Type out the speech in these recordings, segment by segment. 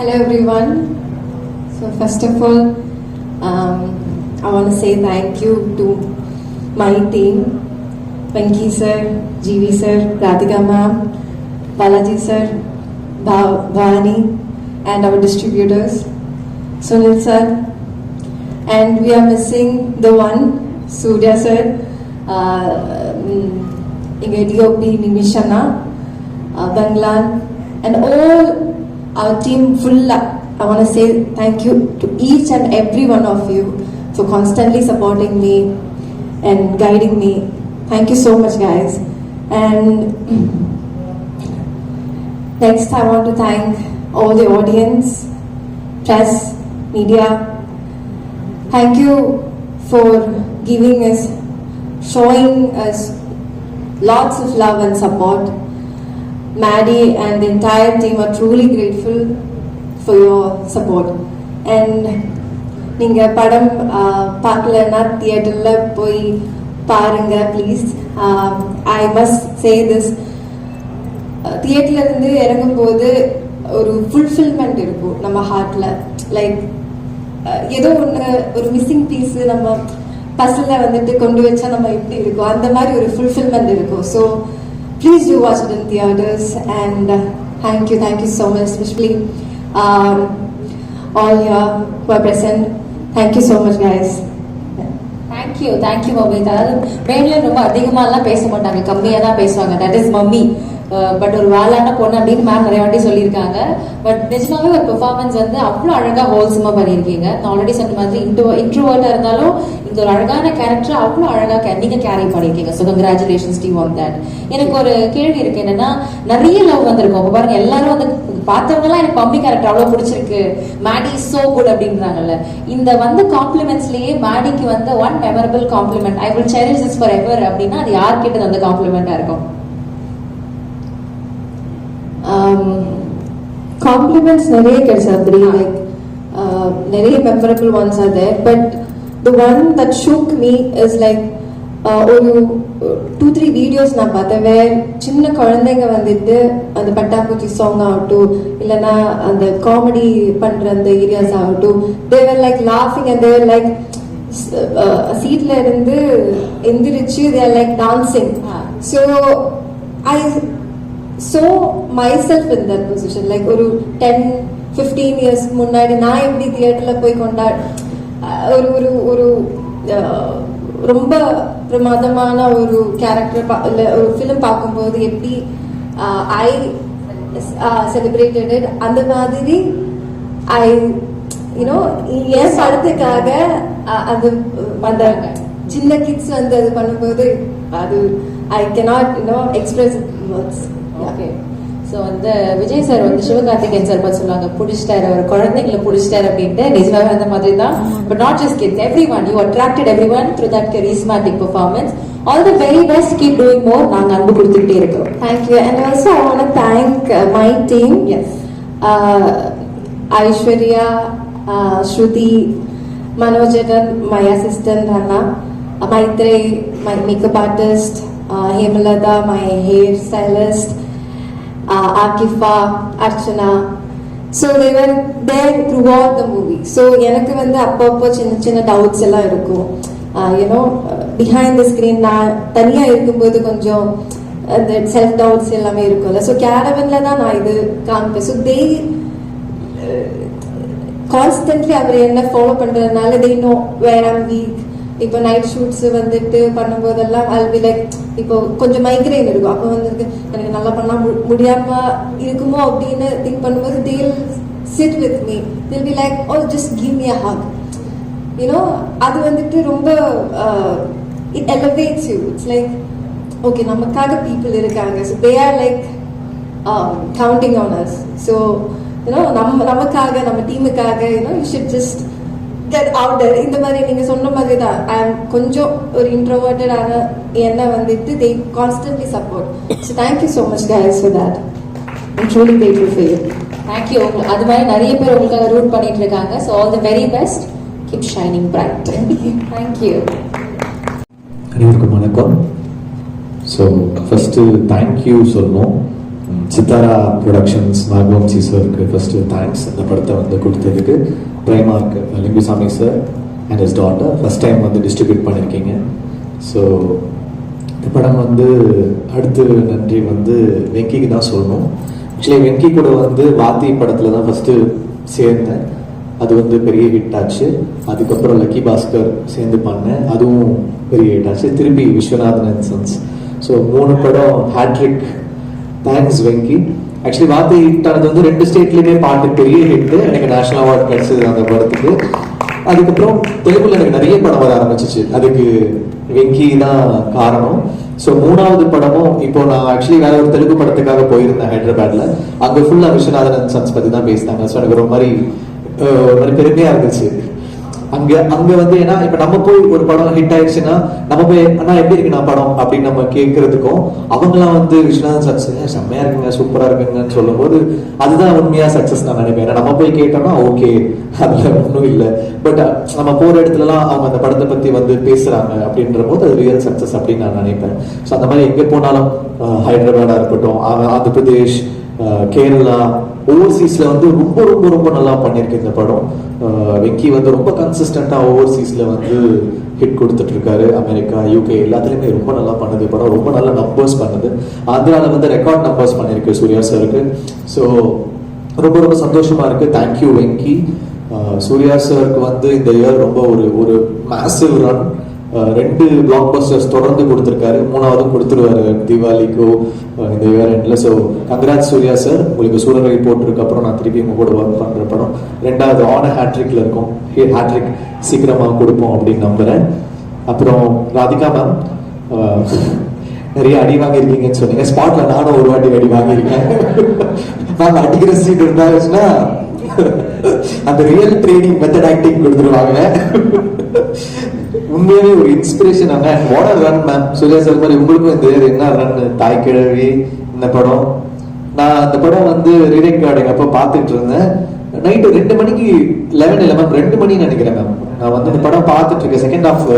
Hello everyone. So first of all, I want to say thank you to my team, Venki sir, GV sir, Radhika ma'am, Balaji sir, Bhavani, and our distributors, Sunil sir. And we are missing the one, Surya sir, DOP Nimishana, Banglan, and all our team full. I want to say thank you to each and every one of you for constantly supporting me and guiding me. Thank you so much, guys. And next, I want to thank all the audience, press, media. Thank you for giving us, showing us lots of love and support. Maddie and the entire team are truly grateful for your support. And நீங்க படம் பார்க்கலன்னா தியேட்டர்ல போய் பாருங்க please. I must say this, தியேட்டர்ல இருந்து இறங்கும் போது ஒரு ஃபுல்ஃபில்மெண்ட் இருக்கும் நம்ம ஹார்ட்ல. லைக் ஏதோ ஒன்று, ஒரு மிஸ்ஸிங் பீஸ் நம்ம பஸ்ல வந்துட்டு கொண்டு வச்சா நம்ம எப்படி இருக்கும், அந்த மாதிரி ஒரு ஃபுல்ஃபில்மெண்ட் இருக்கும். So please do watch it in theaters. And thank you so much, especially all here who are present. Thank you so much, guys. Thank you mummy. அதாவது மெயின்ல ரொம்ப அதிகமாலாம் பேச மாட்டாங்க, கம்மியாக தான் பேசுவாங்க. That is mummy. பட் ஒரு வேளான பொண்ணு அப்படின்னு மேம் நிறைய வாட்டி சொல்லியிருக்காங்க. பட் நிஜமாவே ஒரு பெர்ஃபார்மன்ஸ் வந்து அவ்வளோ அழகாக ஹோல்சமாக பண்ணியிருக்கீங்க. நான் ஆல்ரெடி சொன்ன மாதிரி இன்ட்ரோவர்ட்டாக இருந்தாலும் இந்த ஒரு அழகான கேரக்டர் அவ்வளோ அழகாக நீங்க கேரி பண்ணியிருக்கீங்க. So congratulations team on that. எனக்கு ஒரு கேள்வி இருக்கு, என்னன்னா நிறைய லவ் வந்திருக்கும். அப்போ பாருங்க, எல்லாரும் வந்து பார்த்தவங்கலாம் எனக்கு மம்மி கேரக்டர் அவ்வளோ பிடிச்சிருக்கு, மேடி இஸ் சோ குட் அப்படின்றாங்கல்ல. இந்த வந்து காம்ப்ளிமெண்ட்ஸ்லயே மேடிக்கு வந்து one memorable compliment, I will cherish this forever அப்படின்னா அது யார்கிட்ட அந்த காம்ப்ளிமெண்டா இருக்கும்? Compliments நிறைய கிடைச்சது, லைக் நிறைய memorable ones are there. But the one that shook me is like ஒரு 2-3 வீடியோஸ் நான் பார்த்தேன், வேற சின்ன குழந்தைங்க வந்துட்டு அந்த பட்டாம்பூச்சி சாங் ஆகட்டும், இல்லைன்னா அந்த காமெடி பண்ற அந்த ஏரியாஸ் ஆகட்டும், they were like laughing and they were like சீட்ல இருந்து எந்திரிச்சு they are like dancing. So I saw myself in that position. Like ஒரு 10-15 years முன்னாடி நான் எப்படி தியேட்டர்ல போய் ஒரு ஒரு ஒரு ரொம்ப பிரமாதமான ஒரு கேரக்டர் ஒரு ஃபிலிம் பார்க்கும்போது எப்படி ஐ செலிப்ரேட்டட், அந்த மாதிரி ஐ யூனோ என் படத்துக்காக அது அந்த சின்ன கிட்ஸ் வந்து அது பண்ணும்போது அது I cannot express words. Okay. So வந்து விஜய் சார் வந்து சிவகார்த்திகேயன் சார் பார்த்து சொல்லுவாங்க, பிடிச்சிட்டாரு ஒரு குழந்தைங்களை பிடிச்சிட்டாரு அப்படின்ட்டு. நிஜமாவே அந்த மாதிரி தான். But not just kids, every one. You attracted every one through that charismatic performance. All the very best, keep doing more. நாங்கள் அன்பு கொடுத்துக்கிட்டே இருக்கோம். Thank you. And also I want to thank my team. Yes, Aishwarya, Shruti, Manojan, my assistant அண்ணா, Maithre, my makeup artist, Hemalatha, my hair stylist, Akifa, Archana. So they were there throughout the movie. So எனக்கு வந்து அப்பப்போ சின்ன doubts எல்லாம் இருக்கும். பிஹைண்ட் த ஸ்கிரீன் நான் தனியாக இருக்கும்போது கொஞ்சம் அந்த செல்ஃப் டவுட்ஸ் எல்லாமே இருக்கும்ல. ஸோ கேரவன்ல தான் நான் இது காமிப்பேன். ஸோ தே கான்ஸ்டன்ட்லி அவர் என்ன ஃபாலோ பண்ணுறதுனால they know where I'm weak. இப்போ நைட் ஷூட்ஸ் வந்துட்டு பண்ணும்போதெல்லாம் அல்வி லைக் இப்போ கொஞ்சம் மைக்ரைன் இருக்கும், அப்போ வந்துட்டு எனக்கு நல்லா பண்ணா முடியாம இருக்குமோ அப்படின்னு திங்க் பண்ணும்போது they'll sit with me, they'll be like, oh just give me a hug, அது வந்துட்டு ரொம்ப it elevates you. It's like okay, நமக்காக people இருக்காங்க, so they are like counting on us. So நமக்காக நம்ம டீமுக்காக you should just get out there. இந்த மாதிரி நீங்க சொன்ன மாதிரி தான் ஐ அம் கொஞ்சம் ஒரு இன்ட்ரோவர்ட்டட் ஆன என்ன வந்துட்டு they constantly support. So thank you so much guys for that. I'm truly grateful for you. Thank you. அது மாதிரி நிறைய பேர் உங்களுக்காக ரூட் பண்ணிட்டு இருக்காங்க. So all the very best, keep shining bright. Thank you. அனைவருக்கும் வணக்கம். ஸோ ஃபஸ்ட்டு தேங்க்யூ சொல்லணும். சித்தாரா ப்ரொடக்ஷன்ஸ் நாகவம்சி சாருக்கு ஃபர்ஸ்ட் தேங்க்ஸ் இந்த படத்தை வந்து கொடுத்ததுக்கு. பிரைமார்க் Lingusamy sir and his daughter first time வந்து டிஸ்ட்ரிபியூட் பண்ணியிருக்கீங்க. ஸோ இந்த படம் வந்து அடுத்து நன்றி வந்து வெங்கிக்கு தான் சொல்லணும். ஆக்சுவலி வெங்கி கூட வந்து வாத்தி படத்தில் தான் ஃபஸ்ட்டு சேர்ந்தேன். அது வந்து பெரிய ஹிட் ஆச்சு. அதுக்கப்புறம் லக்கி பாஸ்கர் சேர்ந்து பண்ணேன், அதுவும் பெரிய ஹிட் ஆச்சு. திருப்பி விஸ்வநாதன் அண்ட் சன்ஸ். ஸோ 3 படம் ஹேட்ரிக். தேங்க்ஸ் வெங்கி. ஆக்சுவலி வாத்தி ஹிட் ஆனது வந்து 2 ஸ்டேட்லேயுமே பாட்டு பெரிய ஹிட்டு. எனக்கு நேஷனல் அவார்ட் கிடைச்சது அந்த படத்துக்கு. அதுக்கப்புறம் தெலுங்குல எனக்கு நிறைய படம் வர ஆரம்பிச்சிச்சு. அதுக்கு வெங்கி தான் காரணம். ஸோ 3வது படமும் இப்போ நான் ஆக்சுவலி வேற ஒரு தெலுங்கு படத்துக்காக போயிருந்தேன் ஹைதராபாத்ல. அங்கே ஃபுல்லாக விஸ்வநாதன் அண்ட் சன்ஸ் பற்றி தான் பேசினாங்க. ஸோ எனக்கு ஒரு மாதிரி பெருமையா இருந்துச்சு. அங்க வந்து ஏன்னா இப்ப நம்ம போய் ஒரு படம் ஹிட் ஆயிடுச்சுன்னா நம்ம போய் அண்ணா எப்படி இருக்கு நான் படம் அப்படின்னு நம்ம கேட்கறதுக்கும், அவங்களாம் வந்து விஸ்வநாதன் சக்சஸ் செம்மையா இருக்குங்க சூப்பரா இருக்குங்கன்னு சொல்லும் போது அதுதான் உண்மையா சக்சஸ் நான் நினைப்பேன். ஏன்னா நம்ம போய் கேட்டோம்னா ஓகே அதுல ஒன்றும் இல்லை, பட் நம்ம போற இடத்துலலாம் அவங்க அந்த படத்தை பத்தி வந்து பேசுறாங்க அப்படின்ற போது அது ரியல் சக்சஸ் அப்படின்னு நான் நினைப்பேன். ஸோ அந்த மாதிரி எங்க போனாலும் ஹைதராபாடா இருக்கட்டும், ஆந்திர பிரதேஷ், கேரளா, ஓவர்சீஸ்ல வந்து ரொம்ப ரொம்ப ரொம்ப நல்லா பண்ணியிருக்கு இந்த படம். வெங்கி வந்து ரொம்ப கன்சிஸ்டண்டா ஓவர்சீஸ்ல வந்து ஹிட் கொடுத்துட்டு இருக்காரு. அமெரிக்கா, யூகே எல்லாத்துலயுமே ரொம்ப நல்லா பண்ணுது படம். ரொம்ப நல்ல நம்பர்ஸ் பண்ணுது. ஆந்திரால வந்து ரெக்கார்ட் நம்பர்ஸ் பண்ணிருக்கு சூர்யா சாருக்கு. ஸோ ரொம்ப ரொம்ப சந்தோஷமா இருக்கு. தேங்க்யூ வெங்கி. சூர்யா சாருக்கு வந்து இந்த இயர் ரொம்ப ஒரு மேசிவ் ரன். 2 பிளாக் பஸ்டர்ஸ் தொடர்ந்து கொடுத்துருக்காரு. 3வதும் கொடுத்துருவாரு தீபாவளிக்கோ இந்த இயர் எண்ட்ல. So congrats Suriya sir. உங்களுக்கு சூரரை போட்டிருக்கு அப்புறம் நான் திருப்பி உங்க கூட ஒர்க் பண்ற படம் 2வது ஆன ஹேட்ரிக்ல இருக்கும். ஹேட்ரிக் சீக்கிரமா கொடுப்போம் அப்படின்னு நம்புறேன். அப்புறம் ராதிகா மேம் நிறைய அடி வாங்கியிருக்கீங்கன்னு சொன்னீங்க. ஸ்பாட்ல நானும் ஒரு வாட்டி அடி வாங்கியிருக்கேன். நான் அடிக்கிற சீட் இருந்தாச்சுன்னா அந்த ரியல் ட்ரைனிங் மெத்தட் ஆக்டிங் கொடுத்துருவாங்க. உண்மையாவே ஒரு inspiration. What are run ma'am. Suriya sir மாதிரி உங்களுக்கும் இந்த என்ன ரன் தாய் கிழவி இந்த படம். நான் அந்த படம் வந்து ரீரெக்கார்டிங் அப்போ பார்த்துட்டு இருந்தேன். நைட்டு 2 மணிக்கு 11 மேம் 2 மணி நினைக்கிறேன் மேம். நான் வந்து இந்த படம் பார்த்துட்டு இருக்கேன். செகண்ட் ஹாஃப்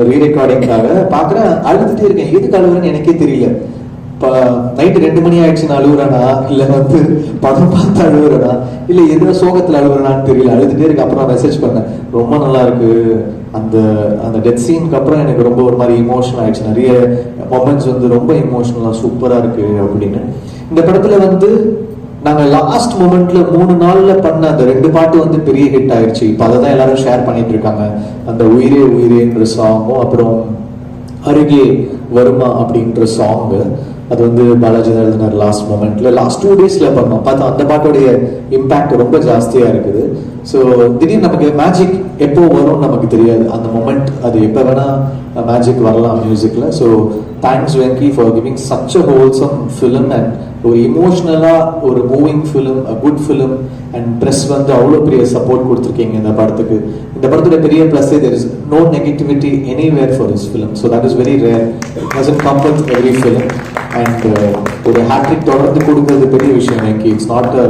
ரீரெக்கார்டிங்காக பார்க்குறேன். அழுதுட்டே இருக்கேன். எதுக்கு அழுகுறேன்னு எனக்கே தெரியல. நைட்டு 2 மணி ஆயிடுச்சு நான் அழுகுறேனா இல்லை வந்து படம் பார்த்து அழுகுறேனா இல்லை எதுவும் சோகத்தில் அழுகுறேனான்னு தெரியல. அழுதுட்டே இருக்கு. அப்புறம் மெசேஜ் பண்ணேன், ரொம்ப நல்லா இருக்கு. அந்த டெத் சீனுக்கு அப்புறம் எனக்கு ரொம்ப ஒரு மாதிரி இமோஷனல் ஆயிடுச்சு. நிறைய மொமெண்ட்ஸ் வந்து ரொம்ப இமோஷனலாக சூப்பராக இருக்கு அப்படின்னு. இந்த படத்துல வந்து நாங்கள் லாஸ்ட் மொமெண்ட்ல 3 நாள்ல பண்ண அந்த 2 பாட்டு வந்து பெரிய ஹிட் ஆயிடுச்சு. இப்போ அதை தான் எல்லாரும் ஷேர் பண்ணிட்டு இருக்காங்க. அந்த உயிரே உயிரேன்ற சாங்கும் அப்புறம் அருகே வருமா அப்படின்ற சாங்கு. அது வந்து பாலாஜி தான் எழுதினார் லாஸ்ட் மொமெண்ட்ல. லாஸ்ட் 2 டேஸ்ல பண்ணோம். பார்த்தா அந்த பாட்டோடைய இம்பாக்ட் ரொம்ப ஜாஸ்தியா இருக்குது. ஸோ திடீர்னு நமக்கு மேஜிக் எப்போ வரும்னு நமக்கு தெரியாது. அந்த மொமெண்ட் அது எப்போ வேணா மேஜிக் வரலாம் மியூசிக்ல. So thanks Venky for giving such a wholesome film and ஒரு இமோஷனலா ஒரு moving film, a good film. And press வந்து அவ்வளோ பெரிய சப்போர்ட் கொடுத்துருக்கீங்க இந்த படத்துக்கு. இந்த படத்தோட பெரிய plus there is no negativity anywhere for this film, so that is very rare. It doesn't come with every film. And ஒரு ஹேட்ரிக் தொடர்ந்து கொடுக்கிறது பெரிய விஷயம் எனக்கு. It's not a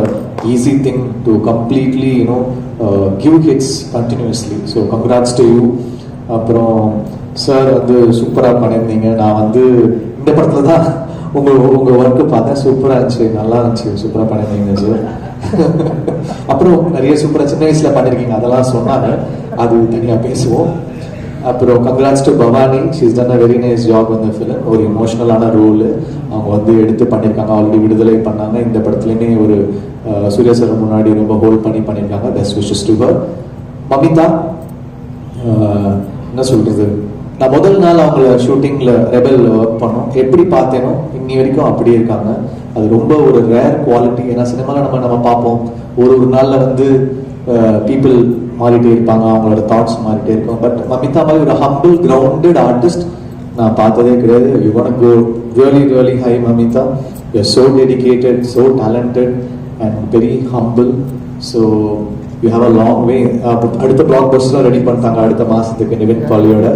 easy thing to completely give hits continuously. So congrats to you. அப்புறம் sir வந்து சூப்பராக பண்ணியிருந்தீங்க. நான் வந்து இந்த படத்தில் தான் உங்கள் ஒர்க்கு பார்த்தேன். சூப்பராக இருந்துச்சு, நல்லா இருந்துச்சு, சூப்பராக பண்ணியிருந்தீங்க சார். அப்புறம் நிறைய சூப்பராக சின்ன வயசில் பண்ணியிருக்கீங்க, அதெல்லாம் சொன்னாங்க, அது தனியாக பேசுவோம். அப்புறம் congrats to Bhavani. She's done a very nice job இந்த ஃபிலிம். ஒரு இமோஷனலான ரோல் அவங்க வந்து எடுத்து பண்ணியிருக்காங்க. ஆல்ரெடி விடுதலை பண்ணாங்க. இந்த படத்துலையுமே ஒரு சூர்யா சார் முன்னாடி ரொம்ப ஹோல்ட் பண்ணியிருக்காங்க. Best wishes to her. Mamitha என்ன சொல்றது, நான் முதல் நாள் அவங்கள ஷூட்டிங்ல ரெபல் ஒர்க் பண்ணோம். எப்படி பார்த்தேனோ இன்னி வரைக்கும் அப்படியே இருக்காங்க. அது ரொம்ப ஒரு ரேர் குவாலிட்டி. ஏன்னா சினிமாவில் நம்ம பார்ப்போம் ஒரு நாள்ல வந்து பீப்புள் மாறிட்டே இருப்பாங்க, அவங்களோட தாட்ஸ் மாறிட்டே இருக்கும். பட் மமிதா மாதிரி ஒரு ஹம்பிள் கிரவுண்டட் ஆர்டிஸ்ட் நான் பார்த்ததே கிடையாது. You want go really really high Mamitha. You are so dedicated, so talented and very humble. So you have a long way. அடுத்த பிளாக் பஸ்டர் ரெடி பண்ணிட்டாங்க அடுத்த மாதத்துக்கு நிவின் பாலியோட.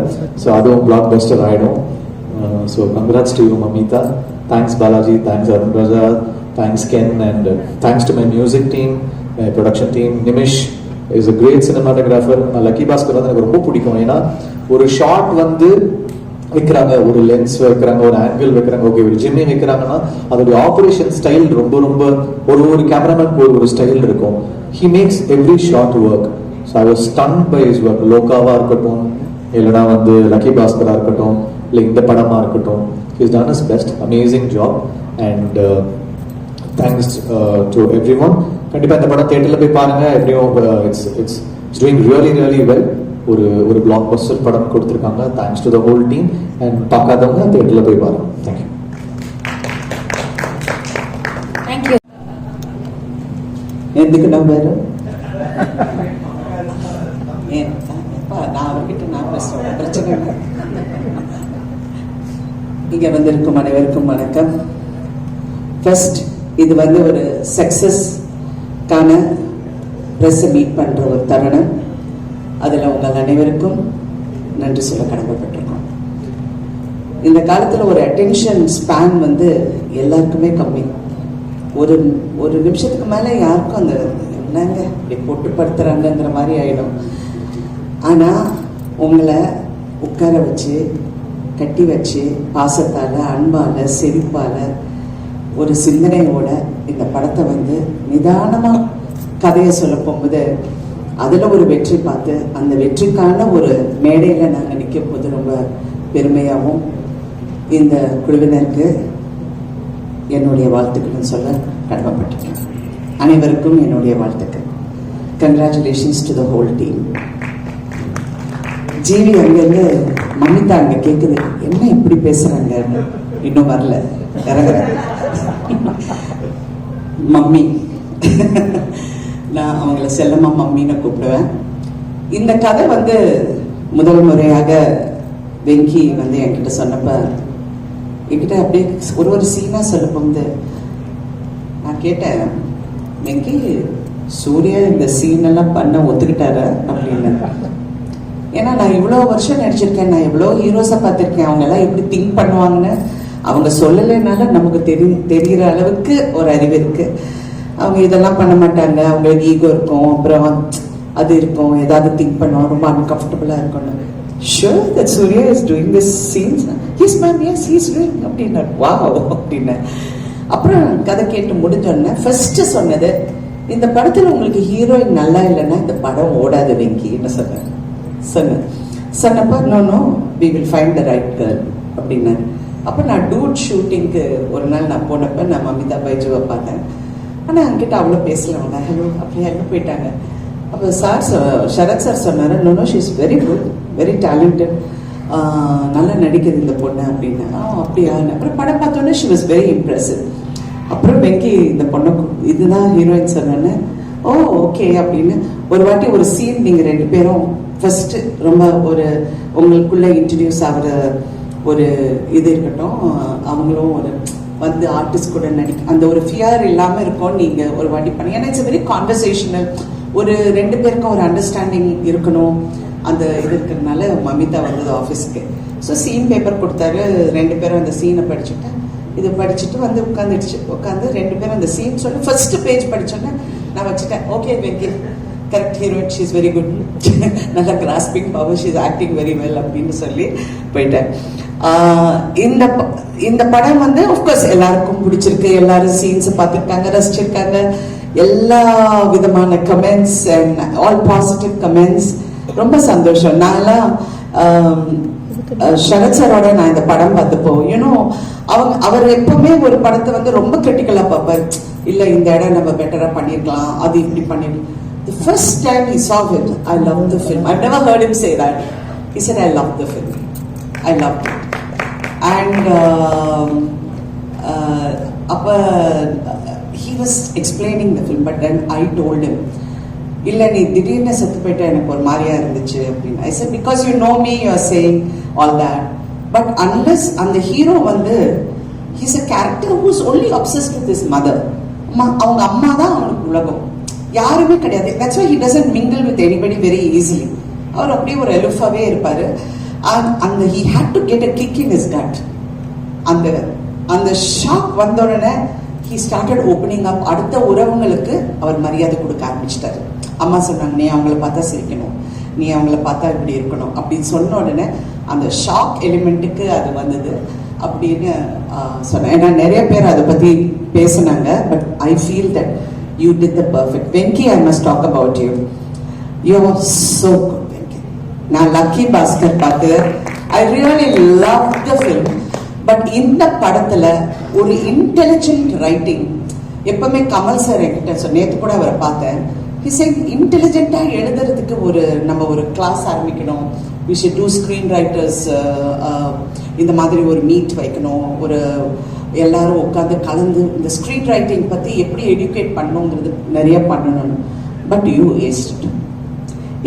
ஸோ அதுவும் பிளாக் பஸ்டர் ஆகிடும். So congrats to you Mamitha. Thanks Balaji, thanks Arun Raja, thanks Ken, and thanks to my music team, my production team. Nimish is a great cinematographer. Lucky Baskhar வந்து எனக்கு ரொம்ப பிடிக்கும். ஏன்னா ஒரு ஷாட் வந்து வைக்கிறாங்க, ஒரு லென்ஸ் வைக்கிறாங்க, ஒரு ஆங்கிள் வைக்கிறாங்க, ஓகே ஒரு ஜிம்மி வைக்கிறாங்கன்னா அதோடைய ஆப்ரேஷன் ஸ்டைல் ரொம்ப ரொம்ப ஒரு கேமராமேன் ஒரு ஸ்டைல் இருக்கும். He makes every shot work. So I was stun by his work. லோகாவா இருக்கட்டும், இல்லைனா வந்து லக்கி பாஸ்கரா இருக்கட்டும், இல்லை இந்த படமா இருக்கட்டும், he is done his best. Amazing job and thanks to every one. கண்டிப்பாக இந்த படம் தியேட்டரில் போய் பாருங்க. எப்படியும் இட்ஸ் டூயிங் ரியலி வெல். ஒரு பிளாக் பஸ்டர் படம் கொடுத்துருக்காங்க. Thanks to the whole team. And பார்க்காதவங்க தியேட்டரில் போய் பாருங்க. தேங்க்யூ. தேங்க்யூ. ఎందుకు నవ్వారు? நான் அவர்கிட்ட நான் பேசுறேன், பிரச்சனை இல்லை. இங்கே வந்திருக்கும் அனைவருக்கும் வணக்கம். ஃபர்ஸ்ட், இது வந்து ஒரு சக்சஸ்க்கான ப்ரெஸ்ஸை மீட் பண்ணுற ஒரு தருணம். அதில் உங்கள் அனைவருக்கும் நன்றி சொல்ல கடமைப்பட்டிருக்கோம். இந்த காலத்தில் ஒரு அட்டென்ஷன் ஸ்பேன் வந்து எல்லாருக்குமே கம்மி. ஒரு நிமிஷத்துக்கு மேலே யாருக்கும் அந்த என்னங்க இப்படி போட்டு படுத்துறாங்கங்கிற மாதிரி ஆயிடும். ஆனால் உங்களை உட்கார வச்சு கட்டி வச்சு பாசத்தால், அன்பால், செழிப்பால், ஒரு சிந்தனையோட இந்த படத்தை வந்து நிதானமாக கதையை சொல்ல போகும்போது அதில் ஒரு வெற்றி பார்த்து அந்த வெற்றிக்கான ஒரு மேடையில் நாங்கள் நிற்கும் போது ரொம்ப பெருமையாகவும் இந்த குழுவினருக்கு என்னுடைய வாழ்த்துக்கள் சொல்ல கடமைப்பட்டிருக்கேன். அனைவருக்கும் என்னுடைய வாழ்த்துக்கள். Congratulations to the whole team. GV அங்கேருந்து மம்மிதா அங்கே கேட்குது, என்ன இப்படி பேசுகிறாங்க, இன்னும் வரல, இறங்குறேன். மம்மி, நான் அவங்கள செல்லம்மா மம்மின்னு கூப்பிடுவேன். இந்த கதை வந்து முதல் முறையாக வெங்கி வந்து என்கிட்ட சொன்னப்ப என்கிட்ட அப்படியே ஒரு சீனாக சொல்ல போகுது. நான் கேட்டேன், வெங்கி சூர்யா இந்த சீனெல்லாம் பண்ண ஒத்துக்கிட்டார அப்படின்னு. ஏன்னா நான் இவ்வளோ வருஷம் நடிச்சிருக்கேன், நான் எவ்வளோ ஹீரோஸை பார்த்துருக்கேன். அவங்கெல்லாம் எப்படி திங்க் பண்ணுவாங்கன்னு அவங்க சொல்லலைனால நமக்கு தெரிகிற அளவுக்கு ஒரு அறிவு இருக்குது. அவங்க இதெல்லாம் பண்ண மாட்டாங்க, அவங்களுக்கு ஈகோ இருக்கும், அப்புறம் அது இருக்கும், ஏதாவது திங்க் பண்ணுவோம், ரொம்ப அன்கம்ஃபர்டபுளாக இருக்கணும். Sure that Suriya is doing this scenes. Yes ma'am, yes he's doing அப்படின்னா வாவ் அப்படின்னு. அப்புறம் கதை கேட்டு முடிஞ்சோடனே ஃபர்ஸ்ட் சொன்னது, இந்த படத்தில் உங்களுக்கு ஹீரோயின் நல்லா இல்லைன்னா இந்த படம் ஓடாது வெங்கின்னு சொன்னப்போ no we will find the right girl அப்படின்னாரு. அப்போ நான் டூட் ஷூட்டிங்க்கு ஒரு நாள் நான் போனப்போ நான் மமிதா பைஜுவை பார்த்தேன். ஆனால் அங்கிட்ட அவ்வளோ பேசலவங்க, ஹலோ அப்படியே போயிட்டாங்க. அப்போ சரத் சார் சொன்னார், no she is very good, very talented, நல்லா நடிக்கிறது இந்த பொண்ணு அப்படின்னு. அப்படியா? அப்புறம் படம் பார்த்தோன்னே ஷி வாஸ் வெரி இம்ப்ரெசிவ். அப்புறம் வெங்கி இந்த பொண்ணு இதுதான் ஹீரோயின் சொன்னோன்னு, ஓ ஓகே அப்படின்னு. ஒரு வாட்டி ஒரு சீன் நீங்கள் ரெண்டு பேரும் ஃபர்ஸ்ட் ரொம்ப ஒரு உங்களுக்குள்ள இன்ட்ரடியூஸ் ஆகிற ஒரு இது இருக்கட்டும், அவங்களும் ஒரு வந்து ஆர்டிஸ்ட் கூட அந்த ஒரு ஃபியர் இல்லாமல் இருக்கும். நீங்கள் ஒரு வாட்டி பண்ணி, ஏன்னா இட்ஸ் வெரி கான்வர்சேஷனல், ஒரு ரெண்டு பேருக்கும் ஒரு அண்டர்ஸ்டாண்டிங் இருக்கணும். அந்த இது இருக்கிறதுனால மமிதா வந்தது ஆஃபீஸ்க்கு. ஸோ சீன் பேப்பர் கொடுத்தாரு, ரெண்டு பேரும் அந்த சீனை படிச்சுட்டு இது படிச்சுட்டு வந்து உட்காந்து ரெண்டு பேரும் அந்த சீன் சொல்லி ஃபர்ஸ்ட் பேஜ் படிச்சோன்னே நான் வச்சுட்டேன், okay Venky correct heroine, she is very good, நல்லா grasping power, she is acting very well அப்படின்னு சொல்லி போயிட்டேன். இந்த படம் வந்து ஆஃப்கோர்ஸ் எல்லாருக்கும் பிடிச்சிருக்கு, எல்லாரும் சீன்ஸை பார்த்துருக்காங்க, ரசிச்சிருக்காங்க. எல்லா விதமான comments and all positive comments, ரொம்ப சந்தோஷம். நான்லாம் சரத் சாரோட நான் இந்த படம் பார்த்தப்போ யூனோ அவர் எப்பவுமே ஒரு படத்தை வந்து ரொம்ப கிரிட்டிக்கலாக பார்ப்பார். இல்லை இந்த இடம் நம்ம பெட்டராக பண்ணியிருக்கலாம், அது இப்படி பண்ணிருக்கலாம். The first time he saw it, I loved the film. I've never heard him say that. He said, I loved the film. I loved it. And he was explaining the film, but then I told him, இல்லை நீ திடீர்னு செத்து போயிட்டா எனக்கு ஒரு மாதிரியா இருந்துச்சு அப்படின்னு. I said, because you know me, you are saying all that. But unless அந்த ஹீரோ வந்து he's a character who's only obsessed with his mother. அவங்க அம்மா தான் அவனுக்கு உலகம், யாருமே கிடையாது. That's why he doesn't mingle with anybody very easily. அவர் அப்படியே ஒரு எலுஃபாவே இருப்பாரு. அந்த he had to get a kick in his gut. அந்த ஷாக் வந்த உடனே he started opening up. அடுத்த உறவுங்களுக்கு அவர் மரியாதை கொடுக்க ஆரம்பிச்சிட்டாரு. அம்மா சொன்னாங்க, நீ அவங்கள பார்த்தா சிரிக்கணும், நீ அவங்கள பார்த்தா இப்படி இருக்கணும் அப்படின்னு சொன்ன உடனே அந்த ஷாக் எலிமெண்ட்டுக்கு அது வந்தது அப்படின்னு சொன்னேன். ஏன்னா நிறைய பேர் அதை பற்றி பேசினாங்க. But I feel that you did the perfect. Venky, I must talk about you. You are so good Venky. நான் லக்கி பாஸ்கர் பார்த்து I really love the film. But இந்த படத்துல ஒரு இன்டெலிஜென்ட் ரைட்டிங், எப்பவுமே கமல் சார் என்கிட்ட நேற்று கூட அவரை பார்த்தேன். இன்டெலிஜென்ட்டா எழுதுறதுக்கு நம்ம ஒரு கிளாஸ் ஆரம்பிக்கணும். we should do screen writers இந்த மாதிரி ஒரு மீட் வைக்கணும். எல்லாரும் உட்காந்து கலந்து இந்த ஸ்க்ரீன் ரைட்டிங் பத்தி எப்படி எடியூகேட் பண்ணணுங்கிறது நிறைய பண்ணணும். But you ஏஸ்ட்.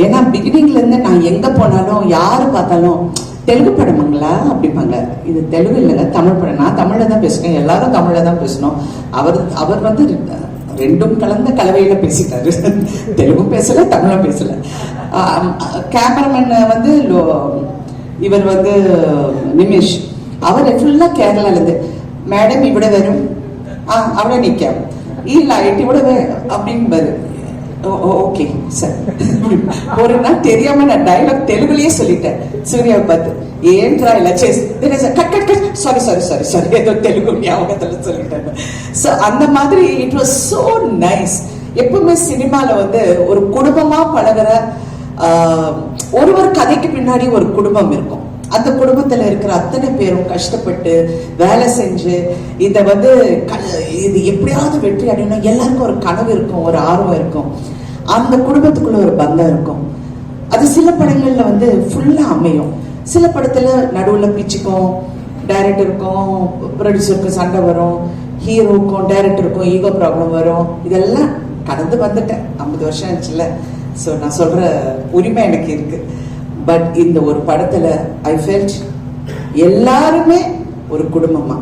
ஏன்னா பிகினிங்ல இருந்து நான் எங்க போனாலும் யாரு பார்த்தாலும் தெலுங்கு படமுங்களா அப்படிப்பாங்க. இது தெலுங்கு இல்லைங்க, தமிழ் படம். நான் தமிழ்ல தான் பேசுறேன், எல்லாரும் தமிழ்ல தான் பேசணும். அவர் வந்து ரெண்டும் கலந்த கலவையில பேசிட்டாரு. தெலுங்கும் பேசல, தமிழும் பேசல. கேமராமேன் வந்து இவர் வந்து நிமிஷ், அவர் ஃபுல்லா கேரளால இருந்து மேடம் இவிட வரும், അവിടെ நிற்காம், லைட் இவிட அப்படின்பாரு. Okay sir. ஒரு நாள் தெரியாம நான் டைலாக் தெலுங்குலயே சொல்லிட்டேன் சூர்யாவை பார்த்து. ஏன்றா இல்ல cut cut cut sorry sorry sorry sorry ஏதோ தெலுங்கு ஞாபகத்துல சொல்லிட்டேன். ஸோ அந்த மாதிரி இட் வாஸ் சோ நைஸ். எப்பவுமே சினிமால வந்து ஒரு குடும்பமா பழகுற ஒரு கதைக்கு பின்னாடி ஒரு குடும்பம் இருக்கும். அந்த குடும்பத்துல இருக்கிற அத்தனை பேரும் கஷ்டப்பட்டு வேலை செஞ்சு இதை வந்து இது எப்படியாவது வெற்றி அடையணும். எல்லாருக்கும் ஒரு கனவு இருக்கும், ஒரு ஆர்வம் இருக்கும். அந்த குடும்பத்துக்குள்ள ஒரு பந்தம் இருக்கும். அது சில படங்கள்ல வந்து ஃபுல்லா அமையும். சில படத்துல நடுவுல பிச்சுக்கும், டைரக்டருக்கும் ப்ரொடியூசருக்கும் சண்டை வரும், ஹீரோக்கும் டைரக்டருக்கும் ஈகோ ப்ராப்ளம் வரும். இதெல்லாம் கடந்து வந்துட்டேன். 50 வருஷம் ஆச்சுல்ல. ஸோ நான் சொல்ற உரிமை எனக்கு இருக்கு. பட் இந்த ஒரு படத்துல ஐ ஃபெல்ட் எல்லாருமே ஒரு குடும்பமா,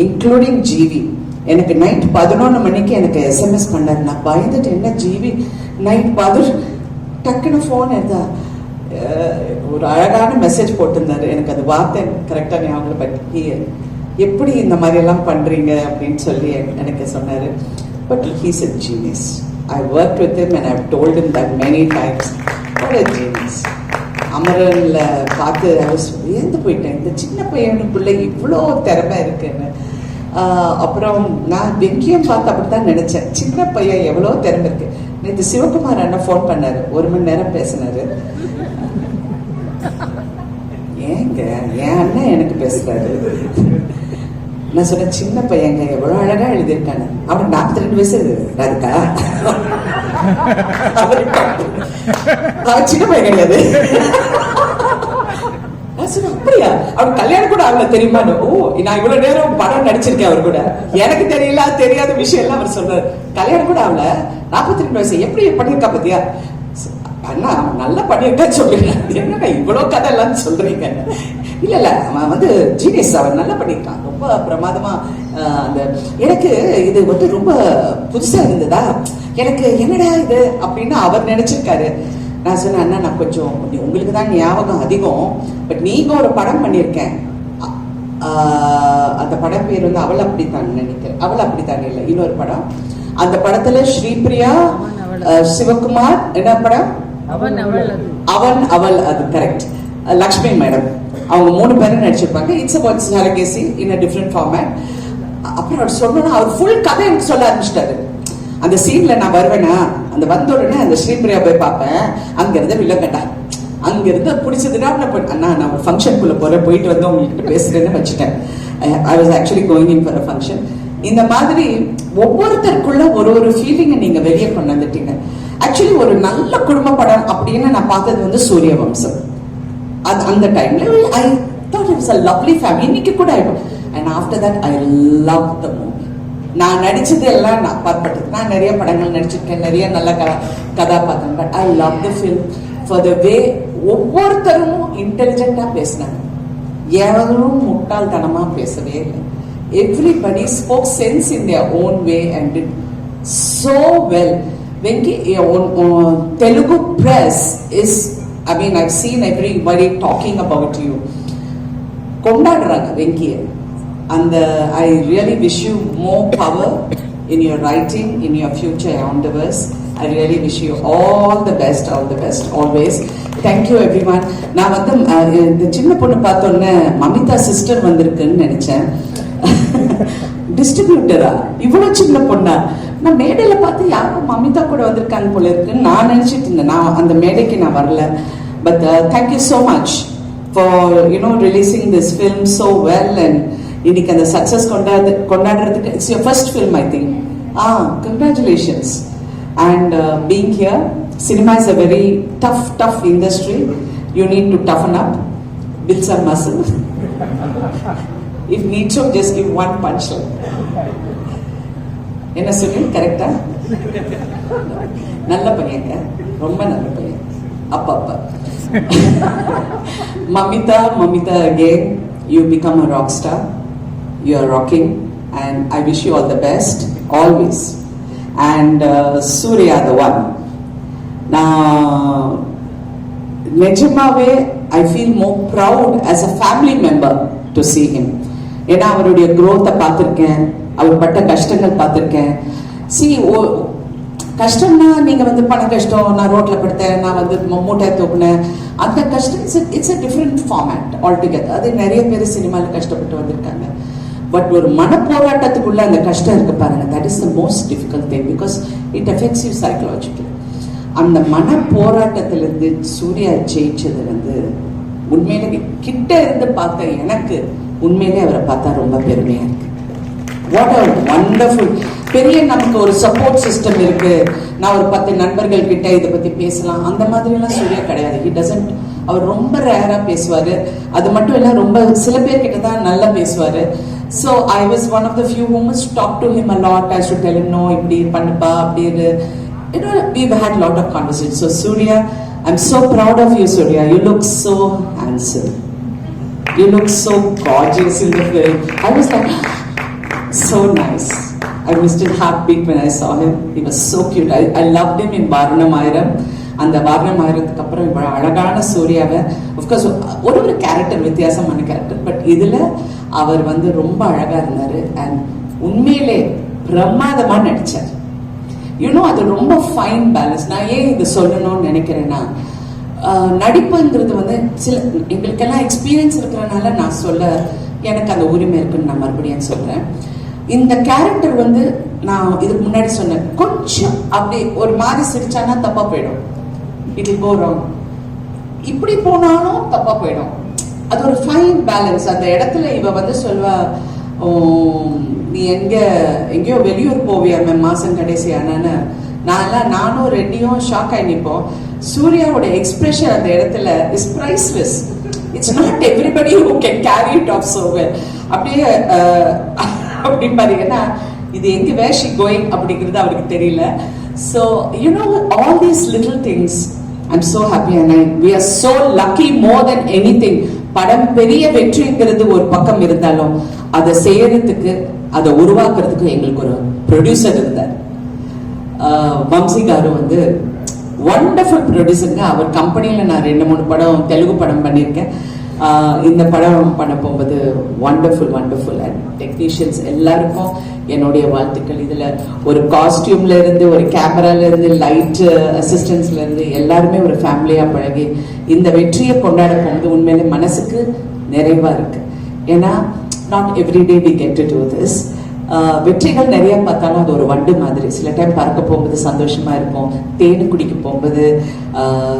இன்க்ளூடிங் ஜிவி. எனக்கு நைட் 11 மணிக்கு எனக்கு எஸ்எம்எஸ் பண்ணாரு. நான் பயந்துட்டு, என்ன ஜிவி நைட் 11 டக்குன்னு ஃபோன் எடுத்தா ஒரு அழகான மெசேஜ் போட்டிருந்தாரு. எனக்கு அது வார்த்தை கரெக்டா ஞாபகம் பற்றி எப்படி இந்த மாதிரி எல்லாம் பண்றீங்க அப்படின்னு சொல்லி எனக்கு சொன்னாரு. But he's a genius. I worked with him and I've told him that many times. What a genius. அமரன்ல பார்த்து ஏந்து போயிட்டேன், இந்த சின்ன பையனுக்குள்ள இவ்வளோ திறமை இருக்குன்னு. அப்புறம் நான் வெங்கியம் பார்த்து அப்படித்தான் நினைச்சேன், சின்ன பையன் எவ்வளோ திறமை இருக்கு. நேற்று சிவகுமார் அண்ணா ஃபோன் பண்ணாரு, 1 மணி நேரம் பேசினாரு. ஏங்க என் அண்ணன் எனக்கு பேசுறாரு. நான் சொன்னேன், சின்ன பையங்க எவ்வளவு அழகா எழுதியிருக்காங்க. அவனுக்கு 42 வயசு இருக்கா? அவன் சின்ன பையன் கிடையாது. அப்படியா? அவன் கல்யாணம் கூட அவள தெரியுமான்னு. ஓ, நான் இவ்வளவு நேரம் படம் நடிச்சிருக்கேன் அவர் கூட, எனக்கு தெரியல தெரியாத விஷயம் எல்லாம் அவர் சொன்னார். கல்யாணம் கூட அவள 42 வயசு எப்படி பண்ணிருக்கா பத்தியா? அண்ணா நல்லா பண்ணிருக்கா சொல்றீங்க, என்னடா இவ்வளவு கதை எல்லாம் சொல்றீங்க? இல்ல இல்ல, அவன் வந்து ஜீனியஸ், அவன் நல்லா பண்ணிருக்கான், ரொம்ப பிரமாதமா. அந்த எனக்கு இது வந்து ரொம்ப புதுசா இருந்ததா, எனக்கு என்னடா இது அப்படின்னு அவர் நினைச்சிருக்காரு. நான் சொன்னேன், அண்ணா நான் கொஞ்சம் உங்களுக்கு தான் ஞாபகம் அதிகம், பட் நீங்க ஒரு படம் பண்ணியிருக்கேன், அந்த படம் பேர் வந்து அவள் அப்படித்தான் நினைக்கிறேன். அவள் அப்படித்தான் இல்லை, இன்னொரு படம். அந்த படத்துல ஸ்ரீபிரியா, சிவகுமார், என்ன படம்? அவன் அவள், அது கரெக்ட். லக்ஷ்மி மேடம், அவங்க 3 பேரும் நடிச்சிருப்பாங்க. It's about surrogacy in a different format. அப்புறம் அவர் சொன்னா அவர் ஃபுல் கதை எனக்கு சொல்ல ஆரம்பிச்சிட்டாரு. அந்த சீன்ல நான் வருவேனா, அந்த வந்த உடனே அந்த ஸ்ரீபிரியா போய் பார்ப்பேன், அங்க இருந்து வில்லங்கட்டா, அங்க இருந்து பிடிச்சதுன்னா அண்ணா நான் ஒரு ஃபங்க்ஷனுக்குள்ள போறேன், போயிட்டு வந்து உங்ககிட்ட பேசுறேன்னு வச்சுட்டேன். I was actually going in for a function. இந்த மாதிரி ஒவ்வொருத்தருக்குள்ள ஒரு ஃபீலிங்கை நீங்க வெளியே கொண்டு வந்துட்டீங்க. ஆக்சுவலி ஒரு நல்ல குடும்ப படம் அப்படின்னு நான் பார்த்தது வந்து சூரிய வம்சம். அந்த டைம்ல I thought it's a lovely family. இன்னைக்கு கூட and after that I loved the movie. நான் நடிச்சது எல்லாம் நான் பார்ப்பட்டது. நான் நிறைய படங்கள் நடிச்சிருக்கேன், நிறைய நல்ல கதாபாத்திரம். But I love the film for the way ஒவ்வொருத்தரும் இன்டெலிஜென்ட்டா பேசினாங்க, எவரும் முட்டாள்தனமா பேசவே இல்லை. Everybody spoke sense in their own way and did so well. Venki, Telugu press is, I mean, I've seen everybody talking about you. Kondadraga Venki, and I really wish you more power in your writing, in your future endeavors. I really wish you all the best always. Thank you everyone. நான் வந்து இந்த சின்ன பொண்ணு பார்த்தோன்னே Mamitha sister வந்திருக்குன்னு நினைச்சேன். டிஸ்ட்ரிபியூட்டரா இவ்வளவு சின்ன பொண்ணா? நான் மேடையில பார்த்து யாரும் மமிதா கூட வந்திருக்காங்க போல இருக்குன்னு நான் நினைச்சிட்டு இருந்தேன். நான் அந்த மேடைக்கு நான் வரல. But thank you so much for releasing this film so well and இன்னைக்கு அந்த சக்சஸ் கொண்டாடுறதுக்கு it's your first film I think. Congratulations. And being here, cinema is a very tough industry. You need to toughen up, build some muscle. If need to, just give one punch. என்ன சொல்லு கரெக்டா? நல்ல பையங்க, ரொம்ப நல்ல பையன். அப்பா Mamita again, you become a rock star. You are rocking and I wish you all the best always. And Surya the one. Now நிஜமாவே I feel more proud as a family member to see him. ஏன்னா அவருடைய growth-ஐ பார்த்திருக்கேன், அவர் பட்ட கஷ்டங்கள் பார்த்திருக்கேன். கஷ்டம்னா நீங்க வந்து பண கஷ்டம், நான் ரோட்ல படுத்தேன், நான் வந்து மூட்டை தூக்குனேன், அந்த கஷ்டம் it's a different format altogether. அது நிறைய பேர் சினிமாவில் கஷ்டப்பட்டு வந்திருக்காங்க. பட் ஒரு மன போராட்டத்துக்குள்ள அந்த கஷ்டம் இருக்கு பாருங்க, that is the most difficult thing because it affects you psychologically. அந்த மன போராட்டத்திலிருந்து சூர்யா ஜெயிச்சது வந்து உண்மையிலே கிட்ட இருந்து பார்த்த எனக்கு உண்மையிலே அவரை பார்த்தா ரொம்ப பெருமையா இருக்கு. What a wonderful. பெரிய நமக்கு ஒரு சப்போர்ட் சிஸ்டம் இருக்கு, நான் ஒரு 10 நண்பர்கள் கிட்ட இதை பத்தி பேசலாம், அந்த மாதிரி எல்லாம் சூர்யா கிடையாது. He doesn't. அவர் ரொம்ப ரேரா பேசுவாரு. அது மட்டும் இல்ல, ரொம்ப சில பேர் கிட்ட தான் நல்லா பேசுவாரு. So I was one of the few who must talk to him a lot. I should tell him no, இப்படி பண்ணுப்பா அப்படின்னு. We've had a lot of conversations. So Surya, I'm so proud of you, Surya. You look so handsome. You look so gorgeous in the film. I was like, so nice. I missed a heartbeat when I saw him. He was so cute. I loved him in Varnamayiram. அந்த வாரணமாயிரத்துக்கு அப்புறம் இவ்வளோ அழகான சூர்யாவை, of course ஒரு character வித்தியாசமான character, but இதுல அவர் வந்து ரொம்ப அழகா இருந்தாரு அண்ட் உண்மையிலே பிரமாதமா நடிச்சார். அது ரொம்ப ஃபைன் பேலன்ஸ். நான் ஏன் இது சொல்லணும்னு நினைக்கிறேன்னா, நடிப்புங்கிறது வந்து சில எங்களுக்கெல்லாம் எக்ஸ்பீரியன்ஸ் இருக்கிறனால நான் சொல்ல எனக்கு அந்த உரிமை இருக்குன்னு நான் மறுபடியும் சொல்றேன். இந்த கேரக்டர் வந்து நான் இதுக்கு முன்னாடி சொன்னேன், கொஞ்சம் அப்படி ஒரு மாதிரி சிரிச்சானா தப்பா போயிடும், இட் will go wrong. இப்படி போனாலும் தப்பா போயிடும். அது ஒரு ஃபைன் பேலன்ஸ். அந்த இடத்துல இவ வந்து சொல்வா, நீ எங்கேயோ வெளியூர் போவியா மேம் மாசம் கடைசியானு. நானும் ரெட்டியும் ஷாக் ஆகி நிற்போம். சூர்யாவோட எக்ஸ்பிரஷன் அந்த இடத்துல is priceless. It's not everybody who can carry it of so well. அப்படியே அப்படி பாத்தீங்கன்னா இது எங்க வேர் ஷி கோயிங் அப்படிங்கிறது அவருக்கு தெரியல. So all these little things, I'm so happy and we are so lucky more than anything. படம் பெரிய வெற்றிங்கிறது ஒரு பக்கம் இருந்தாலும் அதை செய்யறதுக்கு, அதை உருவாக்குறதுக்கு எங்களுக்கு ஒரு ப்ரொடியூசர் இருந்தார். வம்சி காரு வந்து வண்டர்ஃபுல் ப்ரொடியூசருங்க. அவர் கம்பெனியில நான் 2-3 படம் தெலுங்கு படம் பண்ணியிருக்கேன். இந்த படம் பண்ண போகும்போது வண்டர்ஃபுல் அண்ட் டெக்னீஷியன்ஸ் எல்லாருக்கும் என்னுடைய வாழ்த்துக்கள். இதுல ஒரு காஸ்டியூம்ல இருந்து, ஒரு கேமரால இருந்து, லைட் அசிஸ்டன்ஸ்ல இருந்து எல்லாருமே ஒரு ஃபேமிலியா பழகி இந்த வெற்றியை கொண்டாட போகும்போது உண்மையிலே மனசுக்கு நிறைவா இருக்கு. ஏன்னா not everyday we get to do this. வெற்றிகள் நிறைய பார்த்தாலும் அது ஒரு வண்டு மாதிரி. சில டைம் பறக்க போகும்போது சந்தோஷமா இருக்கும், தேனு குடிக்க போகும்போது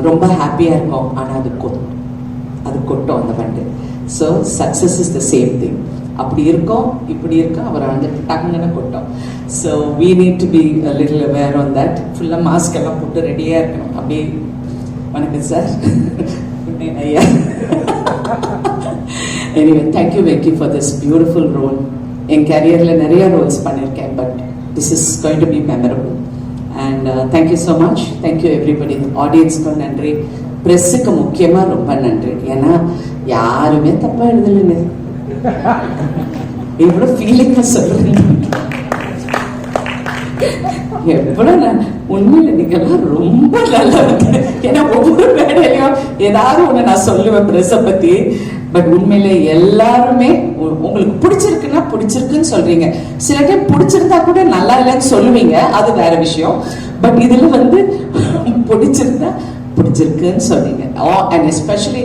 ரொம்ப ஹாப்பியா இருக்கும், ஆனா அது கொட்டும் அந்த வண்டு. So success is the same thing. அப்படி இருக்கும், இப்படி இருக்கும், அவரை வந்து டக்குன்னு கொட்டும். So we need to be little aware on that. ஃபுல்லாக மாஸ்க் எல்லாம் போட்டு ரெடியாக இருக்கணும். அப்படியே வணக்கம் சார். ஐயா. Anyway thank you Venky for this beautiful role. என் கேரியரில் நிறைய ரோல்ஸ் பண்ணியிருக்கேன், but this is going to be memorable. And thank you so much. Thank you everybody. ஆடியன்ஸ்க்கும் நன்றி, ப்ரெஸ்ஸுக்கு முக்கியமாக ரொம்ப நன்றி. ஏன்னா யாருமே தப்பா எழுதலைங்க, எவ்வளவு ஃபீலிங்கா சொல்றீங்க. எவ்வளவு உண்மையில நீங்கெல்லாம் ரொம்ப நல்லா இருக்கு. ஏன்னா ஒவ்வொரு மேடையிலையும் ஏதாவது ஒண்ணு நான் சொல்லுவேன் பிரஸ பத்தி. பட் உண்மையில எல்லாருமே உங்களுக்கு பிடிச்சிருக்குன்னா பிடிச்சிருக்குன்னு சொல்றீங்க. சில டைம் பிடிச்சிருந்தா கூட நல்லா இல்லைன்னு சொல்லுவீங்க, அது வேற விஷயம். பட் இதுல வந்து பிடிச்சிருந்தா பிடிச்சிருக்குன்னு சொன்னீங்க. அண்ட் எஸ்பெஷலி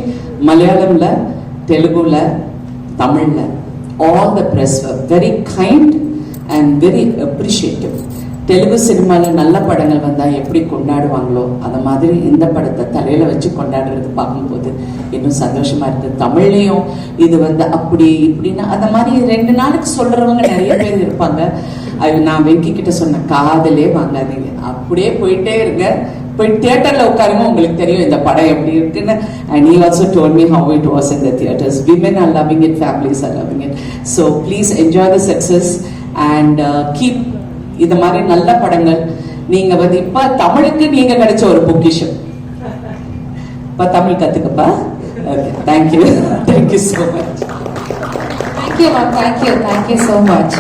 மலையாளம்ல, தெலுங்குல, தமிழ்ல all the press were very kind and very appreciative. Telugu சினிமால நல்ல படங்கள் வந்தா எப்படி கொண்டாடுவாங்களோ அந்த மாதிரி இந்த படத்தை தலையில வச்சு கொண்டாடுறது பார்க்கும்போது இன்னும் சந்தோஷமா இருக்கு. தமிழ்லயும் இது வந்து அப்படி இப்படின்னா அந்த மாதிரி 2 நாளுக்கு சொல்றவங்க நிறைய பேர் இருப்பாங்க. அது நான் வெங்கி கிட்ட சொன்ன, காதலே வாங்காதீங்க, அப்படியே போயிட்டே இருங்க, போய் தியேட்டர்ல உட்காருங்க, உங்களுக்கு தெரியும் இந்த படம் எப்படி இருக்குன்னு. And he also told me how it was in the theaters. Women are loving it, families are loving it. So please enjoy the success and keep இந்த மாதிரி நல்ல படங்கள். நீங்க வந்து இப்ப தமிழுக்கு நீங்க கிடைச்ச ஒரு பொக்கிஷம். இப்ப Tamil கத்துக்கப்பா. Okay, thank you. Thank you so much. Thank you, ma'am. Thank you so much.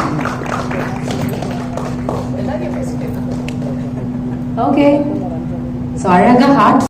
Okay. So அழகா ஹார்ட்